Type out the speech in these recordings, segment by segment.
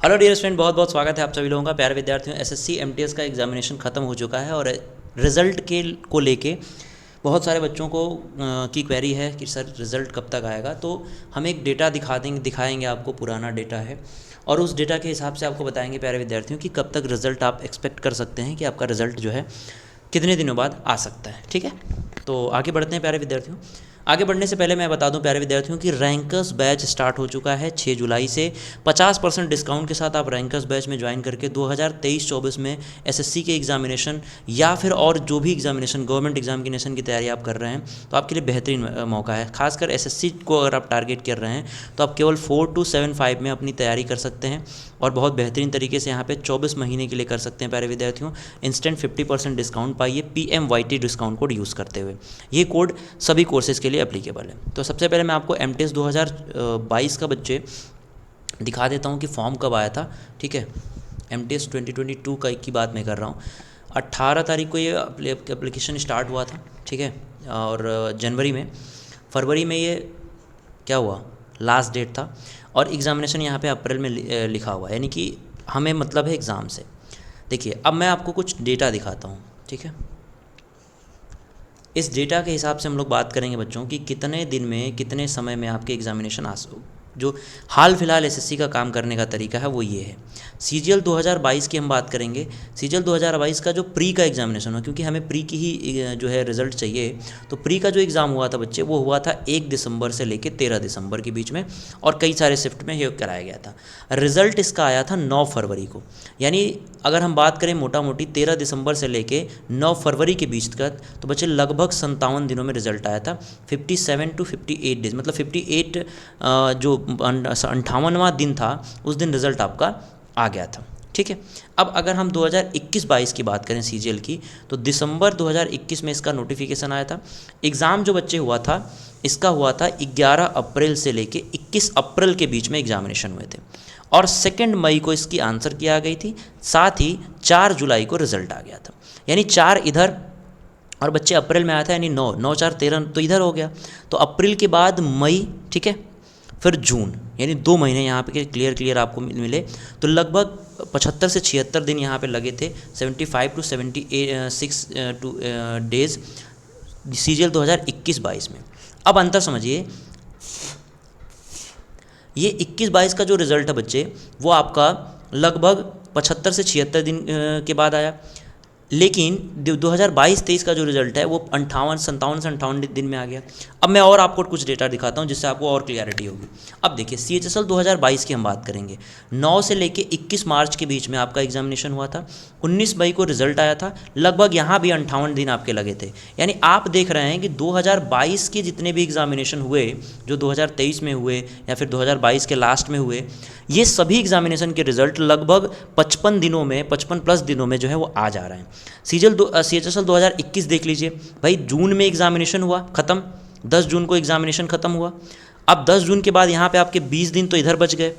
Hello dear student, बहुत बहुत स्वागत है आप सभी लोगों का। प्यारे विद्यार्थियों, एसएससी एमटीएस का एग्जामिनेशन ख़त्म हो चुका है और रिज़ल्ट के को लेके बहुत सारे बच्चों को की क्वेरी है कि सर रिज़ल्ट कब तक आएगा। तो हम एक डेटा दिखाएंगे आपको, पुराना डेटा है और उस डेटा के हिसाब से आपको बताएंगे प्यारे विद्यार्थियों कि कब तक रिज़ल्ट आप एक्सपेक्ट कर सकते हैं कि आपका रिज़ल्ट जो है कितने दिनों बाद आ सकता है। ठीक है, तो आगे बढ़ते हैं प्यारे विद्यार्थियों। आगे बढ़ने से पहले मैं बता दूं प्यारे विद्यार्थियों कि रैंकर्स बैच स्टार्ट हो चुका है 6 जुलाई से। 50% डिस्काउंट के साथ आप रैंकर्स बैच में ज्वाइन करके 2023-24 में एसएससी के एग्जामिनेशन या फिर और जो भी एग्जामिनेशन गवर्नमेंट एग्जामिनेशन की तैयारी आप कर रहे हैं तो आपके लिए बेहतरीन मौका है। खासकर एसएससी को अगर आप टारगेट कर रहे हैं तो आप केवल 4275 में अपनी तैयारी कर सकते हैं और बहुत बेहतरीन तरीके से यहाँ पे 24 महीने के लिए कर सकते हैं प्यारे विद्यार्थियों। इंस्टेंट 50% डिस्काउंट पाइए PMYT डिस्काउंट कोड यूज़ करते हुए। ये कोड सभी कोर्सेज़ के लिए एप्लीकेबल है। तो सबसे पहले मैं आपको एमटीएस 2022 का बच्चे दिखा देता हूँ कि फॉर्म कब आया था। ठीक है, एमटीएस 2022 की बात मैं कर रहा हूँ। 18 तारीख को ये एप्लीकेशन स्टार्ट हुआ था। ठीक है, और फरवरी में ये क्या हुआ, लास्ट डेट था और एग्ज़ामिनेशन यहाँ पे अप्रैल में लिखा हुआ है, यानी कि हमें मतलब है एग्ज़ाम से। देखिए, अब मैं आपको कुछ डेटा दिखाता हूँ। ठीक है, इस डेटा के हिसाब से हम लोग बात करेंगे बच्चों कि कितने दिन में कितने समय में आपके एग्जामिनेशन जो हाल फिलहाल एसएससी का काम करने का तरीका है वो ये है। सीजीएल 2022 की हम बात करेंगे। सीजीएल 2022 का जो प्री का एग्जामिनेशन हुआ, क्योंकि हमें प्री की ही जो है रिज़ल्ट चाहिए, तो प्री का जो एग्ज़ाम हुआ था बच्चे वो हुआ था 1 दिसंबर से लेकर 13 दिसंबर के बीच में और कई सारे शिफ्ट में ये कराया गया था। रिज़ल्ट इसका आया था 9 फरवरी को, यानी अगर हम बात करें मोटा मोटी 13 दिसंबर से लेके 9 फरवरी के बीच का, तो बच्चे लगभग 57 दिनों में रिज़ल्ट आया था। 57 टू 58 डेज, मतलब 58 जो 58वां दिन था उस दिन रिज़ल्ट आपका आ गया था। ठीक है, अब अगर हम 2021-22 की बात करें सीजीएल की, तो दिसंबर 2021 में इसका नोटिफिकेशन आया था। एग्ज़ाम जो बच्चे हुआ था इसका हुआ था 11 अप्रैल से लेके 21 अप्रैल के बीच में एग्जामिनेशन हुए थे और 2 मई को इसकी आंसर की आ गई थी। साथ ही 4 जुलाई को रिज़ल्ट आ गया था, यानी 4 इधर और बच्चे अप्रैल में आया था, यानी 9 4 13 तो इधर हो गया। तो अप्रैल के बाद मई, ठीक है, फिर जून, यानी 2 महीने यहाँ पे क्लियर आपको मिले। तो लगभग 75 से 76 दिन यहाँ पे लगे थे, 75 टू 76 डेज सीजीएल 2021-22 में। अब अंतर समझिए, ये 21-22 का जो रिज़ल्ट है बच्चे वो आपका लगभग 75 से 76 दिन के बाद आया, लेकिन 2022-23 का जो रिज़ल्ट है वो 57 दिन में आ गया। अब मैं और आपको कुछ डेटा दिखाता हूँ जिससे आपको और क्लियरिटी होगी। अब देखिए, CHSL 2022 की हम बात करेंगे। 9 से लेके 21 मार्च के बीच में आपका एग्जामिनेशन हुआ था। 19 मई को रिज़ल्ट आया था, लगभग यहाँ भी 58 दिन आपके लगे थे। यानी आप देख रहे हैं कि 2022 के जितने भी एग्जामिनेशन हुए, जो 2023 में हुए या फिर 2022 के लास्ट में हुए, ये सभी एग्जामिनेशन के रिज़ल्ट लगभग 55 दिनों में, 55+ दिनों में जो है वो आ जा रहे हैं। CHSL 2021 देख लीजिए भाई, जून में एग्जामिनेशन हुआ ख़त्म, 10 जून को एग्जामिनेशन ख़त्म हुआ। अब 10 जून के बाद यहाँ पे आपके 20 दिन तो इधर बच गए।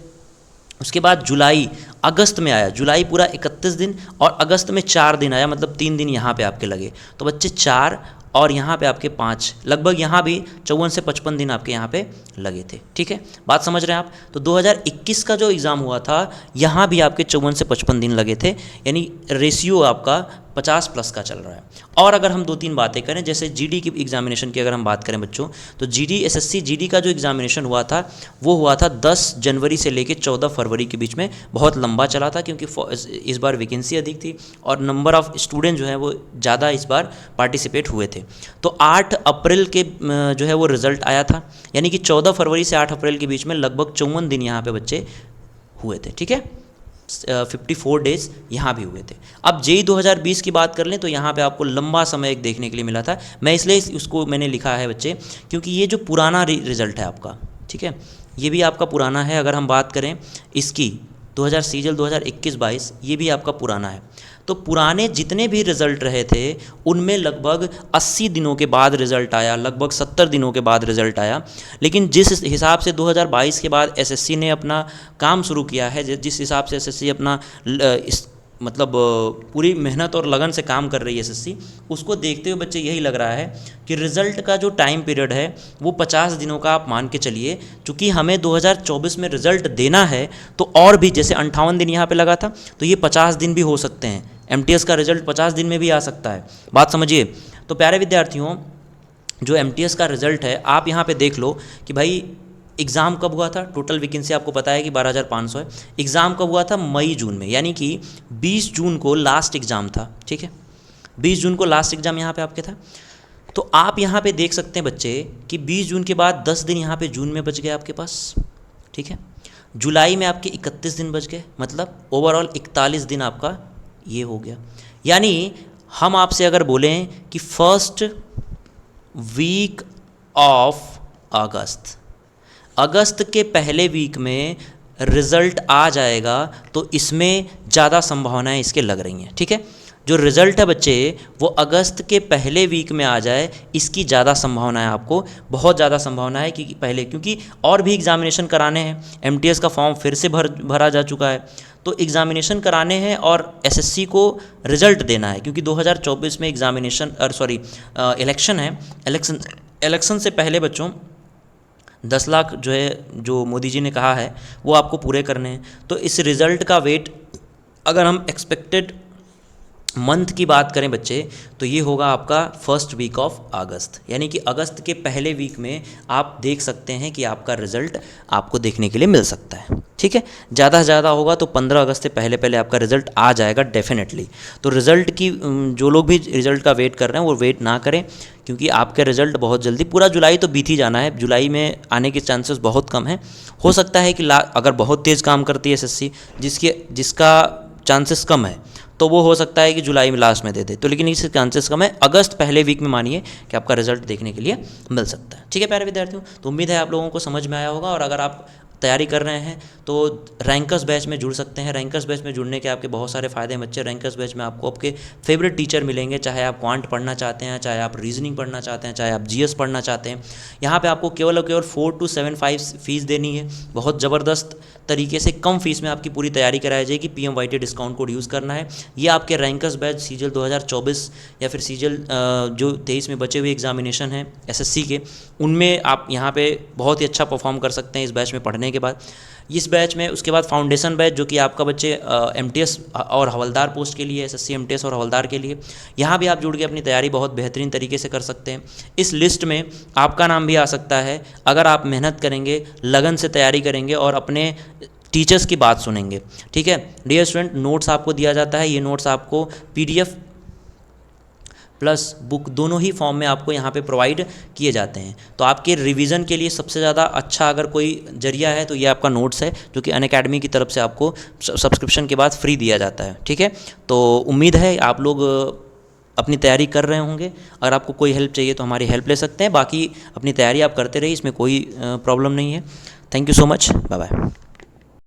उसके बाद जुलाई, अगस्त में आया, जुलाई पूरा 31 दिन और अगस्त में 4 दिन आया, मतलब 3 दिन यहाँ पे आपके लगे। तो बच्चे 4 और यहाँ पे आपके 5, लगभग यहाँ भी 54 से 55 दिन आपके यहाँ पे लगे थे। ठीक है, बात समझ रहे हैं आप। तो 2021 का जो एग्ज़ाम हुआ था यहाँ भी आपके 54 से 55 दिन लगे थे, यानी रेशियो आपका 50+ का चल रहा है। और अगर हम 2-3 बातें करें, जैसे जीडी की एग्जामिनेशन की अगर हम बात करें बच्चों, तो एसएससी जीडी का जो एग्जामिनेशन हुआ था वो हुआ था 10 जनवरी से लेकर 14 फरवरी के बीच में। बहुत लंबा चला था क्योंकि इस बार वैकेंसी अधिक थी और नंबर ऑफ़ स्टूडेंट जो है वो ज़्यादा इस बार पार्टिसिपेट हुए थे। तो 8 अप्रैल के जो है वो रिज़ल्ट आया था, यानी कि 14 फरवरी से 8 अप्रैल के बीच में लगभग 54 दिन यहाँ पे बच्चे हुए थे। ठीक है, 54 डेज यहाँ भी हुए थे। अब जेई 2020 की बात कर लें तो यहाँ पे आपको लंबा समय एक देखने के लिए मिला था। मैं इसलिए उसको मैंने लिखा है बच्चे, क्योंकि ये जो पुराना रिज़ल्ट है आपका, ठीक है, ये भी आपका पुराना है। अगर हम बात करें इसकी सीजीएल 2021-22, ये भी आपका पुराना है। तो पुराने जितने भी रिज़ल्ट रहे थे उनमें लगभग 80 दिनों के बाद रिज़ल्ट आया, लगभग 70 दिनों के बाद रिज़ल्ट आया। लेकिन जिस हिसाब से 2022 के बाद एसएससी ने अपना काम शुरू किया है, जिस हिसाब से एसएससी अपना मतलब पूरी मेहनत और लगन से काम कर रही है एसएससी, उसको देखते हुए बच्चे यही लग रहा है कि रिज़ल्ट का जो टाइम पीरियड है वो 50 दिनों का आप मान के चलिए। चूँकि हमें 2024 में रिज़ल्ट देना है तो और भी, जैसे 58 दिन यहाँ पे लगा था, तो ये 50 दिन भी हो सकते हैं। एमटीएस का रिज़ल्ट 50 दिन में भी आ सकता है, बात समझिए। तो प्यारे विद्यार्थियों, जो एमटीएस का रिज़ल्ट है आप यहाँ पे देख लो कि भाई एग्ज़ाम कब हुआ था। टोटल वैकेंसी आपको पता है कि 12,500 है। एग्ज़ाम कब हुआ था? मई जून में, यानी कि 20 जून को लास्ट एग्ज़ाम था। ठीक है, 20 जून को लास्ट एग्ज़ाम यहाँ पे आपके था। तो आप यहाँ पे देख सकते हैं बच्चे कि 20 जून के बाद 10 दिन यहाँ पे जून में बच गए आपके पास। ठीक है, जुलाई में आपके 31 दिन बच गए, मतलब ओवरऑल 41 दिन आपका ये हो गया। यानी हम आपसे अगर बोलें कि फर्स्ट वीक ऑफ अगस्त के पहले वीक में रिज़ल्ट आ जाएगा, तो इसमें ज़्यादा संभावनाएं इसके लग रही हैं। ठीक है, जो रिज़ल्ट है बच्चे वो अगस्त के पहले वीक में आ जाए, इसकी ज़्यादा संभावना है, आपको बहुत ज़्यादा संभावना है कि पहले, क्योंकि और भी एग्ज़ामिनेशन कराने हैं। एमटीएस का फॉर्म फिर से भरा जा चुका है, तो एग्ज़ामिनेशन कराने हैं और एसएससी को रिज़ल्ट देना है, क्योंकि 2024 में एग्ज़ामिनेशन इलेक्शन है। इलेक्शन से पहले बच्चों 10 लाख जो है, जो मोदी जी ने कहा है, वो आपको पूरे करने हैं। तो इस रिज़ल्ट का वेट, अगर हम एक्सपेक्टेड मंथ की बात करें बच्चे, तो ये होगा आपका फर्स्ट वीक ऑफ अगस्त, यानी कि अगस्त के पहले वीक में आप देख सकते हैं कि आपका रिज़ल्ट आपको देखने के लिए मिल सकता है। ठीक है, ज़्यादा से ज़्यादा होगा तो 15 अगस्त से पहले पहले आपका रिज़ल्ट आ जाएगा डेफिनेटली। तो रिज़ल्ट की जो लोग भी रिज़ल्ट का वेट कर रहे हैं वो वेट ना करें, क्योंकि आपका रिज़ल्ट बहुत जल्दी, पूरा जुलाई तो बीत ही जाना है, जुलाई में आने के चांसेस बहुत कम हैं। हो सकता है कि अगर बहुत तेज़ काम करती है एसएससी, जिसका चांसेस कम है, तो वो हो सकता है कि जुलाई में लास्ट में दे दे, तो लेकिन इसके चांसेस कम है। अगस्त पहले वीक में मानिए कि आपका रिजल्ट देखने के लिए मिल सकता है। ठीक है प्यारे विद्यार्थियों, तो उम्मीद है आप लोगों को समझ में आया होगा। और अगर आप तैयारी कर रहे हैं तो रैंकर्स बैच में जुड़ सकते हैं। रैंकर्स बैच में जुड़ने के आपके बहुत सारे फ़ायदे हैं बच्चे। रैंकर्स बैच में आपको आपके फेवरेट टीचर मिलेंगे, चाहे आप क्वांट पढ़ना चाहते हैं, चाहे आप रीजनिंग पढ़ना चाहते हैं, चाहे आप जीएस पढ़ना चाहते हैं। यहाँ पे आपको केवल और केवल 4 to 7 फीस देनी है। बहुत ज़बरदस्त तरीके से कम फीस में आपकी पूरी तैयारी कराई जाएगी। PMYT डिस्काउंट कोड यूज़ करना है। ये आपके रैंकर्स बैच सीजल 2024 या फिर सीजल जो 23 में बचे हुए एग्जामिनेशन हैं एसएससी के, उनमें आप यहाँ पे बहुत ही अच्छा परफॉर्म कर सकते हैं इस बैच में पढ़ने के बाद। इस बैच में उसके बाद फाउंडेशन बैच, जो कि आपका बच्चे एमटीएस और हवलदार पोस्ट के लिए, एसएससी एमटीएस और हवलदार के लिए, यहाँ भी आप जुड़ के अपनी तैयारी बहुत बेहतरीन तरीके से कर सकते हैं। इस लिस्ट में आपका नाम भी आ सकता है अगर आप मेहनत करेंगे, लगन से तैयारी करेंगे और अपने टीचर्स की बात सुनेंगे। ठीक है डियर स्टूडेंट, नोट्स आपको दिया जाता है। ये नोट्स आपको PDF प्लस बुक दोनों ही फॉर्म में आपको यहाँ पे प्रोवाइड किए जाते हैं। तो आपके रिवीजन के लिए सबसे ज़्यादा अच्छा अगर कोई जरिया है तो ये आपका नोट्स है, जो कि अनअकैडमी की तरफ से आपको सब्सक्रिप्शन के बाद फ्री दिया जाता है। ठीक है, तो उम्मीद है आप लोग अपनी तैयारी कर रहे होंगे। अगर आपको कोई हेल्प चाहिए तो हमारी हेल्प ले सकते हैं। बाकी अपनी तैयारी आप करते रहिए, इसमें कोई प्रॉब्लम नहीं है। Thank you so much, bye bye.